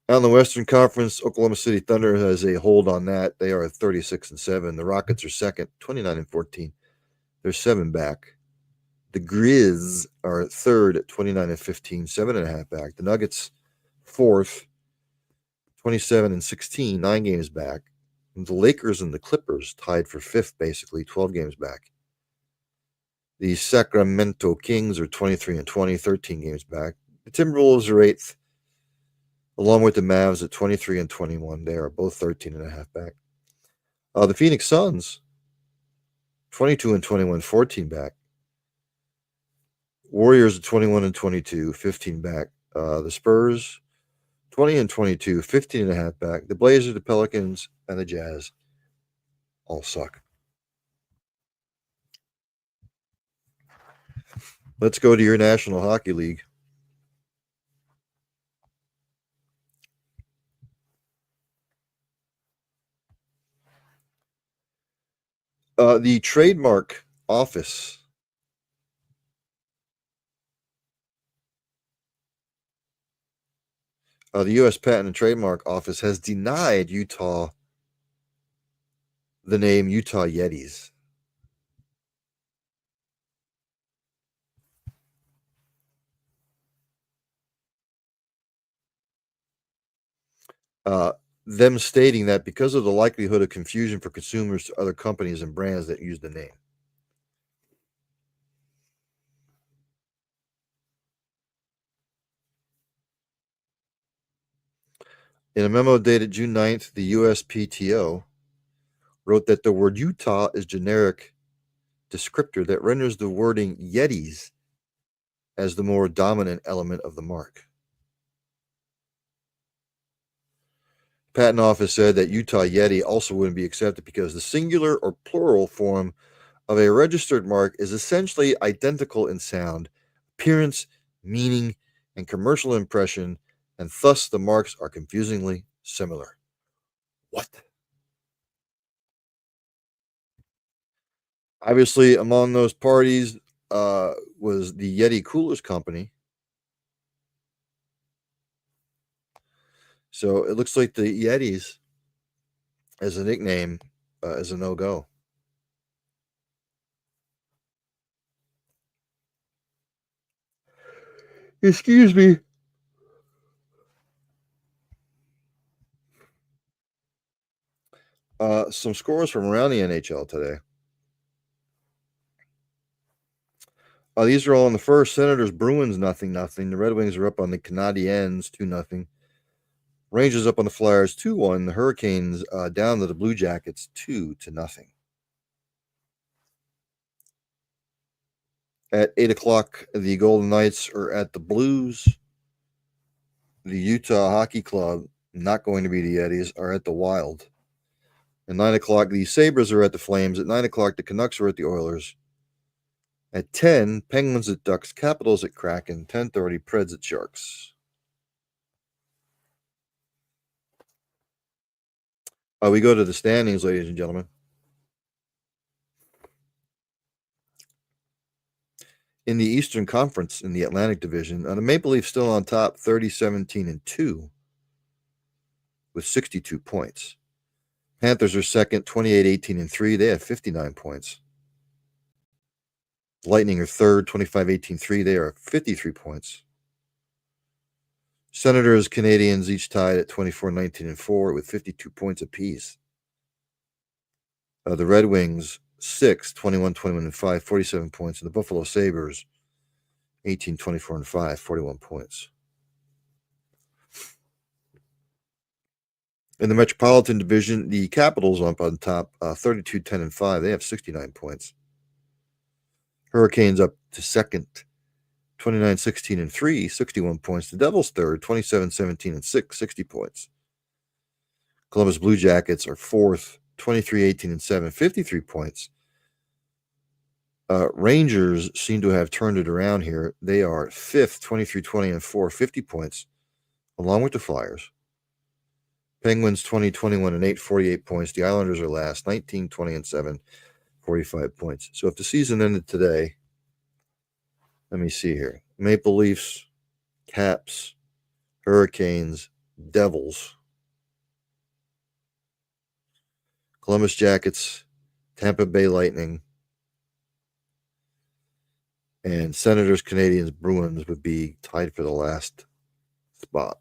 Out in the Western Conference, Oklahoma City Thunder has a hold on that. They are 36-7. The Rockets are second, 29-14. They're 7 back. The Grizz are third at 29-15, 7.5 back. The Nuggets, fourth, 27-16, 9 games back. And the Lakers and the Clippers tied for fifth, basically, 12 games back. The Sacramento Kings are 23-20, 13 games back. The Timberwolves are eighth, along with the Mavs at 23-21. They are both 13.5 back. The Phoenix Suns, 22-21, 14 back. Warriors are 21-22, 15 back. The Spurs, 20-22, 15.5 back. The Blazers, the Pelicans, and the Jazz all suck. Let's go to your National Hockey League. The trademark office the U.S. Patent and Trademark Office has denied Utah the name Utah Yetis. Them stating that because of the likelihood of confusion for consumers to other companies and brands that use the name. In a memo dated June 9th, the USPTO wrote that the word Utah is generic descriptor that renders the wording Yetis as the more dominant element of the mark. Patent Office said that Utah Yeti also wouldn't be accepted because the singular or plural form of a registered mark is essentially identical in sound, appearance, meaning, and commercial impression, and thus the marks are confusingly similar. What? Obviously, among those parties was the Yeti Coolers Company. So it looks like the Yetis as a nickname is a no-go. Excuse me. Some scores from around the NHL today. These are all in the first. Senators, Bruins, 0-0. The Red Wings are up on the Canadiens, 2-0. Rangers up on the Flyers, 2-1. The Hurricanes down to the Blue Jackets, 2-0. At 8 o'clock, the Golden Knights are at the Blues. The Utah Hockey Club, not going to be the Yetis, are at the Wild. At 9 o'clock, the Sabres are at the Flames. At 9 o'clock, the Canucks are at the Oilers. At 10, Penguins at Ducks, Capitals at Kraken, 10:30, Preds at Sharks. We go to the standings, ladies and gentlemen. In the Eastern Conference, in the Atlantic Division, the Maple Leafs still on top, 30-17-2 with 62 points. Panthers are second, 28-18-3. They have 59 points. Lightning are third, 25-18-3. They are 53 points. Senators, Canadiens each tied at 24-19-4 with 52 points apiece. The Red Wings, 6th, 21-21-5, 47 points. And the Buffalo Sabres, 18-24-5, 41 points. In the Metropolitan Division, the Capitals up on top, 32-10-5. They have 69 points. Hurricanes up to second, 29-16-3, 61 points. The Devils third, 27-17-6, 60 points. Columbus Blue Jackets are fourth, 23-18-7, 53 points. Rangers seem to have turned it around here. They are fifth, 23-20-4, 50 points, along with the Flyers. Penguins 20-21-8, 48 points. The Islanders are last, 19-20-7, 45 points. So if the season ended today, let me see here. Maple Leafs, Caps, Hurricanes, Devils, Columbus Jackets, Tampa Bay Lightning, and Senators, Canadiens, Bruins would be tied for the last spot.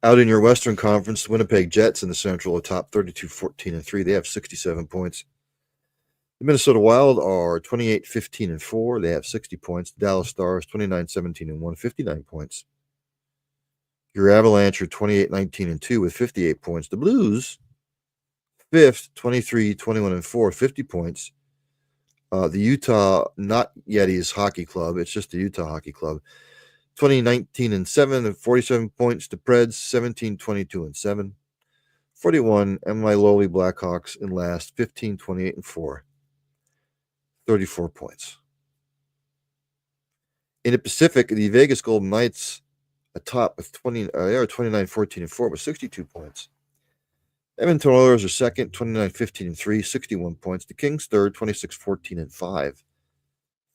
Out in your Western Conference, the Winnipeg Jets in the Central are top 32-14-3. They have 67 points. The Minnesota Wild are 28-15-4. They have 60 points. The Dallas Stars 29-17-1, 59 points. Your Avalanche are 28-19-2 with 58 points. The Blues, 5th, 23-21-4, 50 points. The Utah, not Yetis Hockey Club, it's just the Utah Hockey Club, 20-19-7 and 47 points. The Preds, 17-22-7. 41, and my lowly Blackhawks in last, 15-28-4. 34 points. In the Pacific, the Vegas Golden Knights atop with 29-14-4 with 62 points. Edmonton Oilers are second, 29-15-3, 61 points. The Kings third, 26-14-5,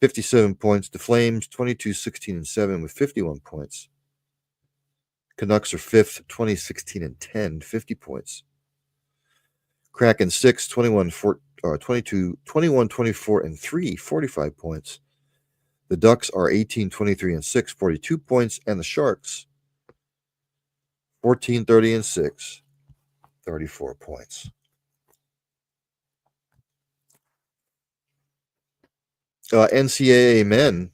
57 points. The Flames 22-16-7 with 51 points. Canucks are fifth, 20-16-10, 50 points. Kraken sixth, 21-24-3, 45 points. The Ducks are 18-23-6, 42 points, and the Sharks 14-30-6, 34 points. NCAA men.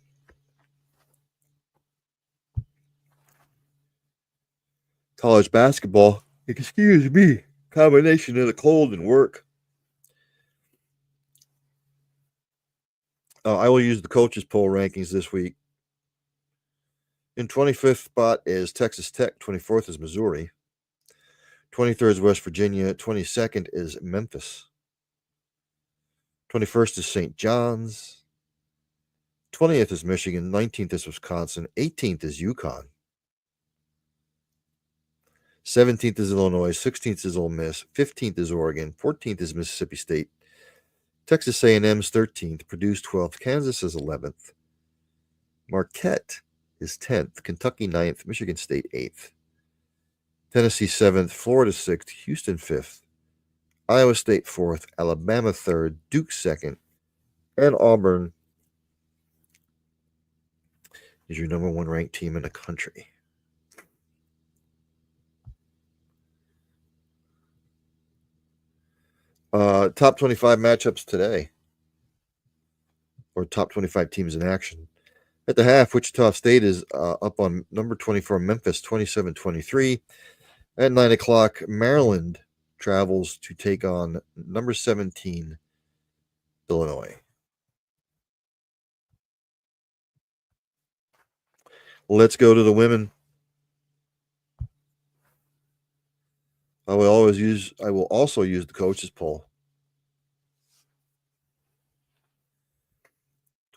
College basketball. Excuse me. Combination of the cold and work. I will use the coaches poll rankings this week. In 25th spot is Texas Tech. 24th is Missouri. 23rd is West Virginia. 22nd is Memphis. 21st is St. John's. 20th is Michigan. 19th is Wisconsin. 18th is UConn. 17th is Illinois. 16th is Ole Miss. 15th is Oregon. 14th is Mississippi State. Texas A&M's 13th. Purdue's 12th. Kansas is 11th. Marquette is 10th. Kentucky 9th. Michigan State 8th. Tennessee 7th. Florida 6th. Houston 5th. Iowa State 4th. Alabama 3rd. Duke 2nd. And Auburn is your number one ranked team in the country. Top 25 matchups today, or top 25 teams in action. At the half, Wichita State is up on number 24, Memphis, 27-23. At 9 o'clock, Maryland travels to take on number 17, Illinois. Let's go to the women. I will also use the coaches poll.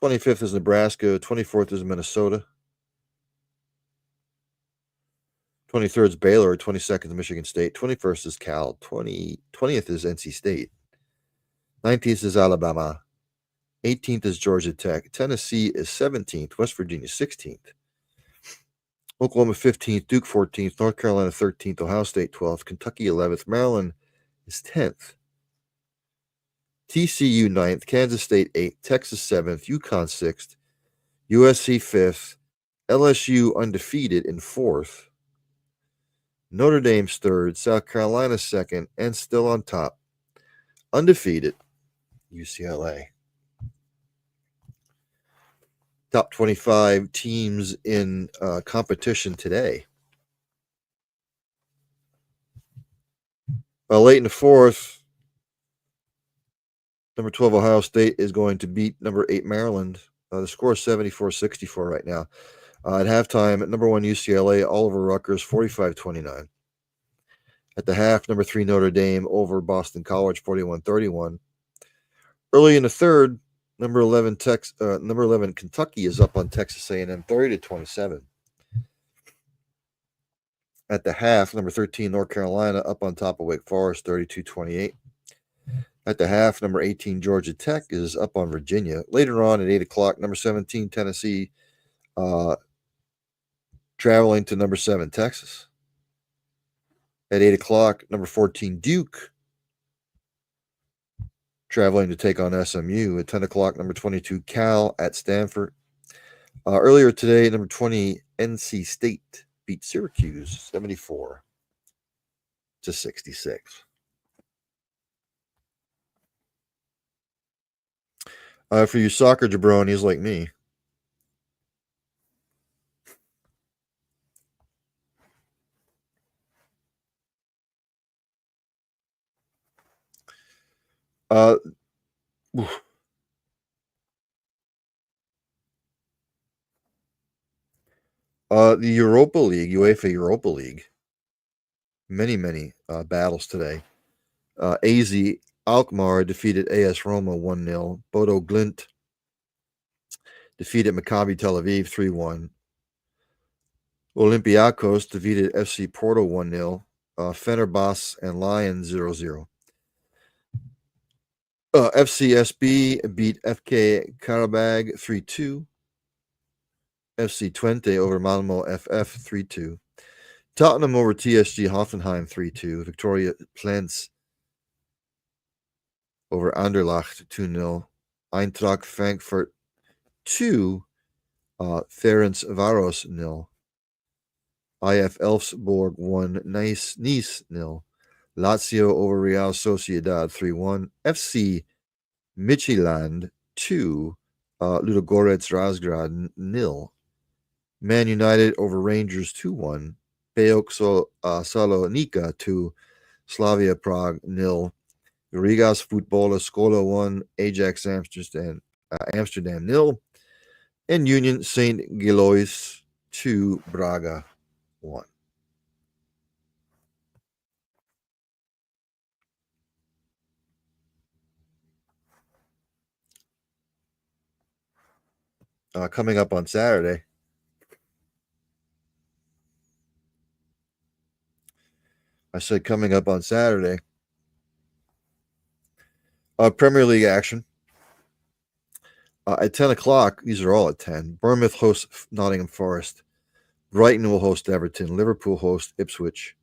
25th is Nebraska. 24th is Minnesota. 23rd is Baylor. 22nd is Michigan State. 21st is Cal. 20th is NC State. 19th is Alabama. 18th is Georgia Tech. Tennessee is 17th. West Virginia 16th. Oklahoma 15th. Duke 14th. North Carolina 13th. Ohio State 12th. Kentucky 11th. Maryland is 10th. TCU 9th. Kansas State 8th. Texas 7th. UConn 6th. USC 5th. LSU undefeated in 4th. Notre Dame's 3rd. South Carolina 2nd. And still on top, undefeated, UCLA. Top 25 teams in competition today. Late in the 4th, number 12 Ohio State is going to beat number 8 Maryland. The score is 74-64 right now. At halftime, at number 1 UCLA, Oliver Rutgers 45-29. At the half, number 3 Notre Dame over Boston College 41-31. Early in the 3rd, number 11 Kentucky is up on Texas A&M 30-27. At the half, number 13 North Carolina up on top of Wake Forest 32-28. At the half, number 18 Georgia Tech is up on Virginia. Later on at 8 o'clock, number 17 Tennessee traveling to number 7 Texas. At 8 o'clock, number 14 Duke traveling to take on SMU. At 10 o'clock, number 22 Cal at Stanford. Earlier today, number 20 NC State beat Syracuse 74-66. For you soccer jabronis like me, the Europa League, UEFA Europa League, many battles today. AZ Alkmaar defeated AS Roma 1-0. Bodo Glimt defeated Maccabi Tel Aviv 3-1. Olympiacos defeated FC Porto 1-0. Fenerbahce and Lyon 0-0. FCSB beat FK Karabag 3-2. FC Twente over Malmo FF 3-2. Tottenham over TSG Hoffenheim 3-2. Victoria Plens over Anderlecht 2-0. Eintracht Frankfurt 2. Ferencváros 0. IF Elfsborg 1. Nice 0. Lazio over Real Sociedad 3-1. FC Midtjylland 2. Ludogorets Razgrad 0. Man United over Rangers 2-1. PAOK Salonika 2. Slavia Prague 0. Rigas Futbola Skola 1. Ajax Amsterdam 0. And Union St. Gillois 2. Braga 1. Coming up on Saturday, I said coming up on Saturday, Premier League action. At 10 o'clock, these are all at 10. Bournemouth hosts Nottingham Forest. Brighton will host Everton. Liverpool hosts Ipswich.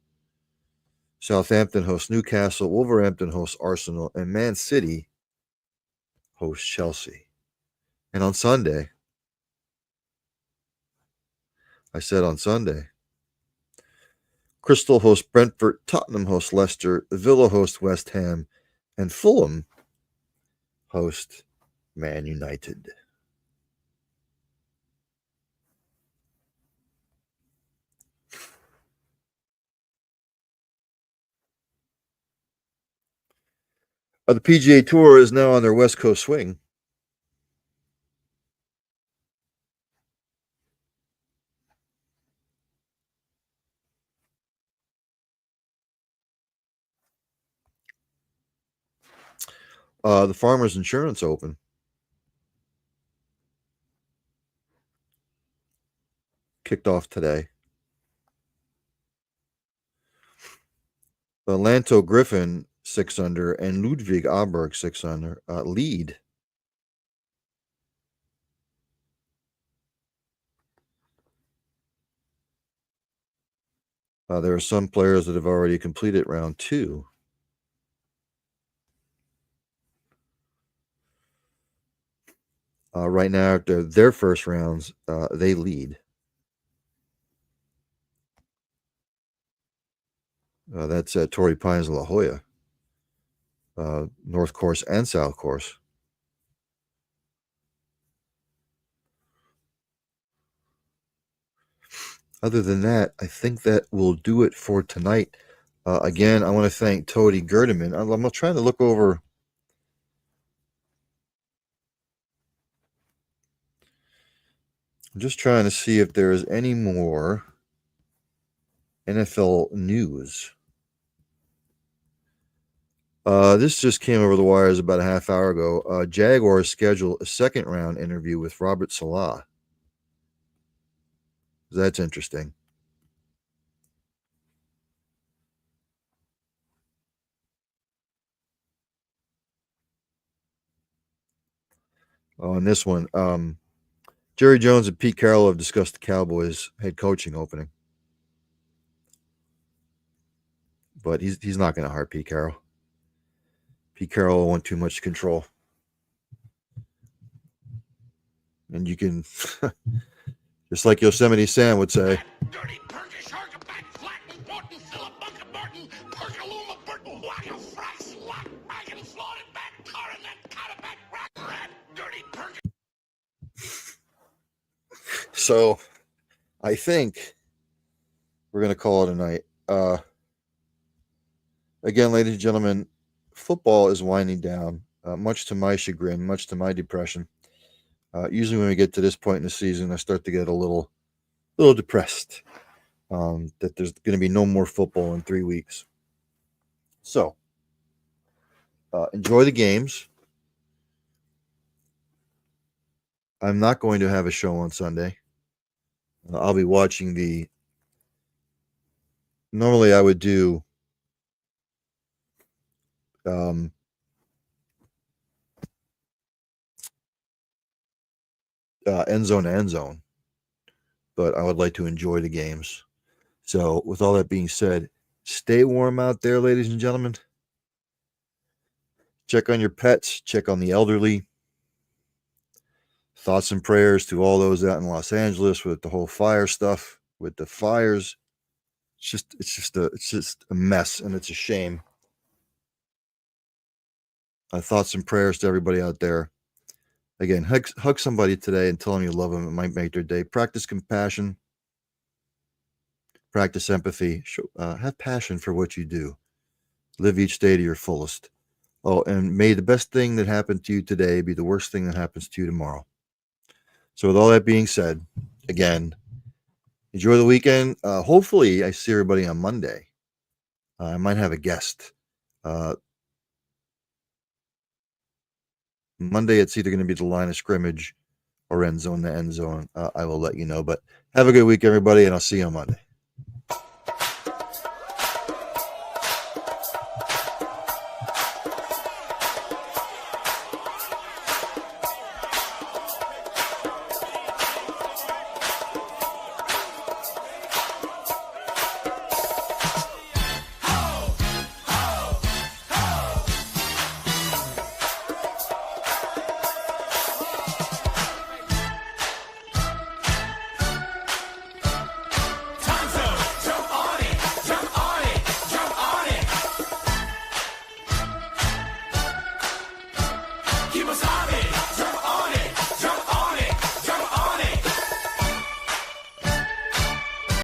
Southampton hosts Newcastle. Wolverhampton hosts Arsenal. And Man City hosts Chelsea. And on Sunday, I said on Sunday, Crystal hosts Brentford. Tottenham hosts Leicester. Villa hosts West Ham. And Fulham host Man United. The PGA Tour is now on their West Coast swing. the Farmers Insurance Open. Kicked off today. Lanto Griffin 6 under and Ludwig Aberg 6 under lead. There are some players that have already completed round 2. Right now, after their first rounds, they lead. That's Torrey Pines La Jolla, North Course and South Course. Other than that, I think that will do it for tonight. Again, I want to thank Tody Gerdeman. I'm trying to look over. I'm just trying to see if there is any more NFL news. This just came over the wires about a half hour ago. Jaguars scheduled a second round interview with Robert Salah. That's interesting. On this one, Jerry Jones and Pete Carroll have discussed the Cowboys head coaching opening. But he's not going to hire Pete Carroll. Pete Carroll will want too much control. And you can, just like Yosemite Sam would say, Dirty Turkish Arkabat, Flatten, Borton, Philippunka, Burton, Perkaluma, Burton, Wacka, Frack, Slap, Wagon, Slaughtered Back, Coronet, Cataback, Rat, Rat, Dirty Turkish. So I think we're going to call it a night. Again, ladies and gentlemen, football is winding down, much to my chagrin, much to my depression. Usually when we get to this point in the season, I start to get a little depressed that there's going to be no more football in 3 weeks. So enjoy the games. I'm not going to have a show on Sunday. I'll be watching normally I would do end zone to end zone, but I would like to enjoy the games. So with all that being said, stay warm out there, ladies and gentlemen. Check on your pets, check on the elderly. Thoughts and prayers to all those out in Los Angeles with the whole fire stuff, with the fires. It's just a mess, and it's a shame. Thoughts and prayers to everybody out there. Again, hug somebody today and tell them you love them. It might make their day. Practice compassion. Practice empathy. Have passion for what you do. Live each day to your fullest. Oh, and may the best thing that happened to you today be the worst thing that happens to you tomorrow. So with all that being said, again, enjoy the weekend. Hopefully I see everybody on Monday. I might have a guest. Monday, it's either going to be the line of scrimmage or end zone to end zone. I will let you know. But have a good week, everybody, and I'll see you on Monday. Keep us on.